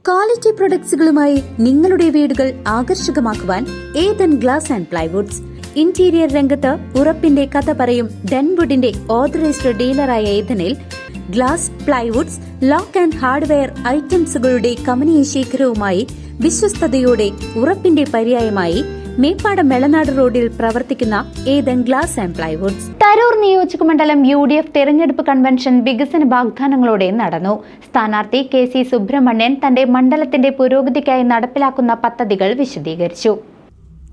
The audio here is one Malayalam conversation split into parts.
ക്വാളിറ്റി പ്രൊഡക്ട്സുകളുമായി നിങ്ങളുടെ വീടുകൾ ആകർഷകമാക്കുവാൻ Ethan glass and plywoods. Interior രംഗത്ത് ഉറപ്പിന്റെ കഥ പറയും ഡെൻവുഡിന്റെ ഓതറൈസ്ഡ് ഡീലറായ ഏതനിൽ glass, plywoods, lock and hardware ഐറ്റംസുകളുടെ കമനീയ ശേഖരവുമായി വിശ്വസ്തയോടെ ഉറപ്പിന്റെ പര്യായമായി മേപ്പാടം മെളനാട് റോഡിൽ പ്രവർത്തിക്കുന്ന Ethan glass and plywoods. Tharoor നിയോജകമണ്ഡലം UDF തെരഞ്ഞെടുപ്പ് കൺവെൻഷൻ വികസന വാഗ്ദാനങ്ങളോടെ നടന്നു. സ്ഥാനാർത്ഥി KC സുബ്രഹ്മണ്യൻ തന്റെ മണ്ഡലത്തിന്റെ പുരോഗതിക്കായി നടപ്പിലാക്കുന്ന പദ്ധതികൾ വിശദീകരിച്ചു.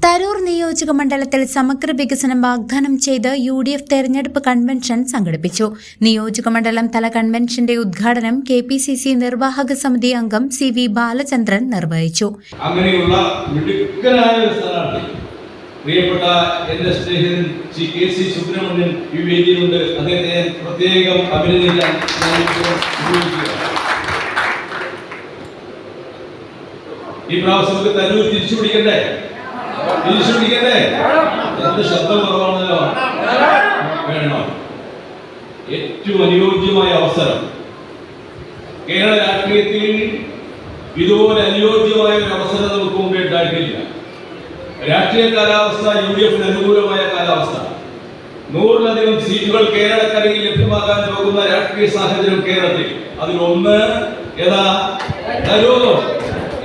തരൂർ നിയോജക മണ്ഡലത്തിൽ സമഗ്ര വികസനം വാഗ്ദാനം ചെയ്ത് UDF തെരഞ്ഞെടുപ്പ് കൺവെൻഷൻ സംഘടിപ്പിച്ചു. നിയോജക മണ്ഡലം തല കൺവെൻഷന്റെ ഉദ്ഘാടനം KPCC നിർവാഹക സമിതി അംഗം CV ബാലചന്ദ്രൻ നിർവഹിച്ചു. അങ്ങനെയുള്ള മിടുക്കനായ ഒരു സ്ഥാനാർത്ഥി പ്രിയപ്പെട്ട എന്റെ സ്നേഹിതൻ KC സുബ്രഹ്മണ്യൻ ഈ വേദിയിലുണ്ട്. അദ്ദേഹത്തെ പ്രത്യേകം അഭിനന്ദിക്കാൻ ഈ പ്രാവശ്യം തരൂർ തിരിച്ചു പിടിക്കണ്ടേ? എന്ത് ശബ്ദം കുറവാണല്ലോ. വേണം. ഏറ്റവും അനുയോജ്യമായ അവസരം. കേരള രാഷ്ട്രീയത്തിൽ ഇതുപോലെ അനുയോജ്യമായ ഒരു അവസരം നമുക്ക് മുമ്പേ ഉണ്ടായിട്ടില്ല. രാഷ്ട്രീയ കാലാവസ്ഥ UDFന് അനുകൂലമായ കാലാവസ്ഥ. 100-ലധികം സീറ്റുകൾ കേരളക്കരയിൽ ലഭ്യമാകാൻ പോകുന്ന രാഷ്ട്രീയ സാഹചര്യം കേരളത്തിൽ. അതിലൊന്ന്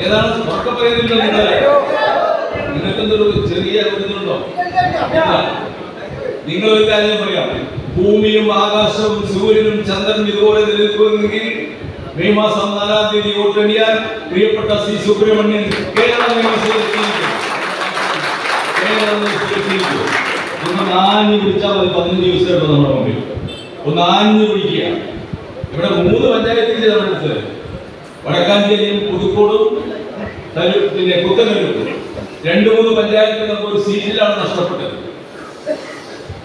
ഏതാണ് ഉറക്കെ പറയുന്നില്ല. നിങ്ങൾക്കെന്തൊരു ചെറിയ ഒരിതുണ്ടോ? നിങ്ങളൊരു കാര്യം പറയാം. ഭൂമിയും ആകാശവും സൂര്യനും ചന്ദ്രനും ഇതുപോലെ നിലനിൽക്കുമെങ്കിൽ മെയ് മാസം 4-ാം തീയതി വോട്ടെണ്ണിയാൽ പ്രിയപ്പെട്ട C സുബ്രഹ്മണ്യൻ കേരള നിയമസഭയിൽ ഒന്ന് ആഞ്ഞു പിടിച്ചാൽ മതി. 15 ദിവസമായിട്ട് നമ്മുടെ മുമ്പിൽ ഒന്ന് ആഞ്ഞു പിടിക്കുക. ഇവിടെ 3 പഞ്ചായത്തിൽ നമ്മളെടുത്തത് വടക്കാഞ്ചേരിയും പുതുക്കോടും പിന്നെ കുത്തനൂരും 2-3 പഞ്ചായത്തിൽ നമുക്ക് ഒരു സീറ്റിലാണ് നഷ്ടപ്പെട്ടത്.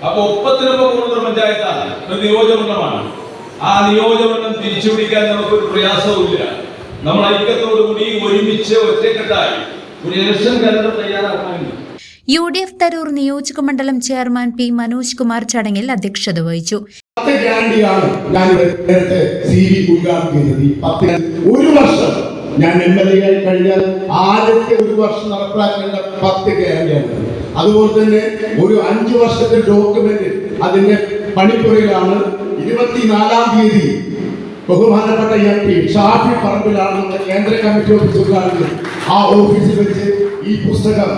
അപ്പൊ ഒപ്പത്തിനൊപ്പം കൂടുതൽ പഞ്ചായത്താണ്, ഒരു നിയോജകമണ്ഡലമാണ്. ആ നിയോജകമണ്ഡലം തിരിച്ചുപിടിക്കാൻ നമുക്കൊരു പ്രയാസവുമില്ല. നമ്മൾ ഐക്യത്തോടുകൂടി ഒരുമിച്ച് ഒറ്റക്കെട്ടായി ഒരു ഇലക്ഷൻ കാലം തയ്യാറാക്കാനുണ്ട്. UDF തരൂർ നിയോജക മണ്ഡലം ചെയർമാൻ P മനോജ് കുമാർ ചടങ്ങിൽ അധ്യക്ഷത വഹിച്ചു. ഒരു വർഷം ഞാൻ MLA ആയി കഴിഞ്ഞാൽ ആദ്യത്തെ ഒരു വർഷം നടപ്പിലാക്കേണ്ട 10 ഗ്യാരണ്ടിയാണ്. അതുപോലെ തന്നെ ഒരു 5 വർഷത്തെ ഡോക്യുമെന്റ് അതിന്റെ പണിപ്പുരയിലാണ്. 24-ാം തീയതി ബഹുമാനപ്പെട്ട MP ഷാഫി പറമ്പിലാണ് നമ്മുടെ കേന്ദ്ര കമ്മിറ്റി ഓഫീസ് ഉദ്ഘാടനം. ആ ഓഫീസിൽ വെച്ച് ഈ പുസ്തകം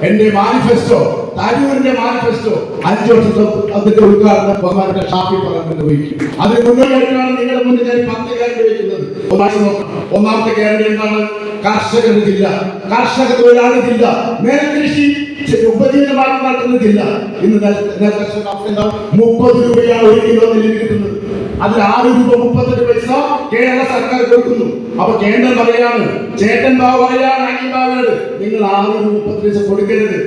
എന്റെ മാനിഫെസ്റ്റോ, തരൂരിന്റെ മാനിഫെസ്റ്റോ 5 വർഷത്തെ അതിന്റെ ഉദ്ഘാടനം ബഹുമാനപ്പെട്ട ഷാഫി പറമ്പിൽ വഹിക്കും. അതിന് മുന്നോട്ടായിട്ടാണ് നിങ്ങളുടെ മുന്നിൽ ഞാൻ 10 ഗ്യാരണ്ടി വയ്ക്കുന്നത്. ഒന്നാമത്തെ ഗ്യാരണ്ടി എന്താണ്? കർഷകർക്കില്ല, കർഷക തൊഴിലാളിക്കില്ല, നെൽകൃഷി ഉപജീവനമായി നടത്തുന്നതില്ല. ഇന്ന് നെൽകർഷക 30 രൂപയാണ് 1 കിലോ നെല്ലിന് കിട്ടുന്നത്. അതിൽ 6 രൂപ 38 പൈസ കേരള സർക്കാർ കൊടുക്കുന്നു. അപ്പൊ കേന്ദ്രം പറയാണ്, ചേട്ടൻ ബാബു പറയാണ്, അനിയൻ നിങ്ങൾ 6 രൂപ 30 പൈസ കൊടുക്കരുത്,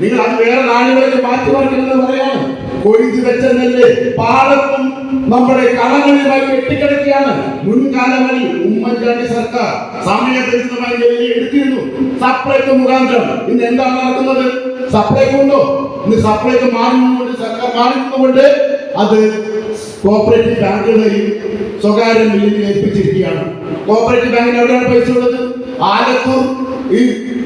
നിങ്ങൾ അത് വേറെ നാടുകളിലേക്ക് മാറ്റി മാറ്റണമെന്ന് പറയാണ്. കൊയ്ത് വെച്ച നെല്ല് പാടത്തും നമ്മുടെ കളങ്ങളിലുമായി കെട്ടിക്കിടക്കുകയാണ്. മുൻകാലങ്ങളിൽ ഉമ്മൻചാണ്ടി സർക്കാർ സമയബന്ധിതമായി നെല്ല് എടുത്തിരുന്നു സപ്ലൈകോ മുഖാന്തരം. ഇന്ന് എന്താണ് നടക്കുന്നത്? സപ്ലൈകോ ഉണ്ടോ? ഇന്ന് സപ്ലൈകോ മാറുന്നതുകൊണ്ട്, സർക്കാർ മാറുന്നതുകൊണ്ട് അത് കോപ്പറേറ്റീവ് ബാങ്കുകളെയും സ്വകാര്യ മില്ലിനെ ഏൽപ്പിച്ചിരിക്കുകയാണ്. കോപ്പറേറ്റീവ് ബാങ്കിന് എവിടെയാണ് പൈസ ഉള്ളത്? ആലത്തൂർ ഈ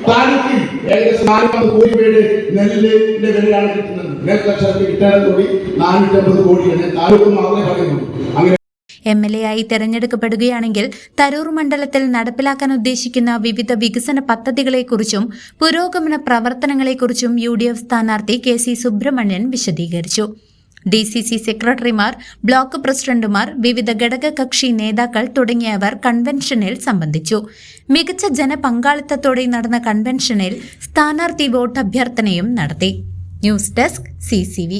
താലൂക്കിൽ ഏകദേശം 40 കോടി രൂപയുടെ നെല്ലിന്റെ വിലയാണ് കിട്ടുന്നത്. നെൽ കർഷകർക്ക് കിട്ടാൻ കൂടി 450 കോടിയാണ്. താലൂക്ക് മാത്രമേ പറയുന്നുള്ളൂ. അങ്ങനെ MLA ആയി തെരഞ്ഞെടുക്കപ്പെടുകയാണെങ്കിൽ തരൂർ മണ്ഡലത്തിൽ നടപ്പിലാക്കാൻ ഉദ്ദേശിക്കുന്ന വിവിധ വികസന പദ്ധതികളെക്കുറിച്ചും പുരോഗമന പ്രവർത്തനങ്ങളെക്കുറിച്ചും UDF സ്ഥാനാർത്ഥി KC സുബ്രഹ്മണ്യൻ വിശദീകരിച്ചു. DCC സെക്രട്ടറിമാർ, ബ്ലോക്ക് പ്രസിഡന്റുമാർ, വിവിധ ഘടകകക്ഷി നേതാക്കൾ തുടങ്ങിയവർ കൺവെൻഷനിൽ സംബന്ധിച്ചു. മികച്ച ജനപങ്കാളിത്തത്തോടെ നടന്ന കൺവെൻഷനിൽ സ്ഥാനാർത്ഥി വോട്ടഭ്യർത്ഥനയും നടത്തി. News desk CCV.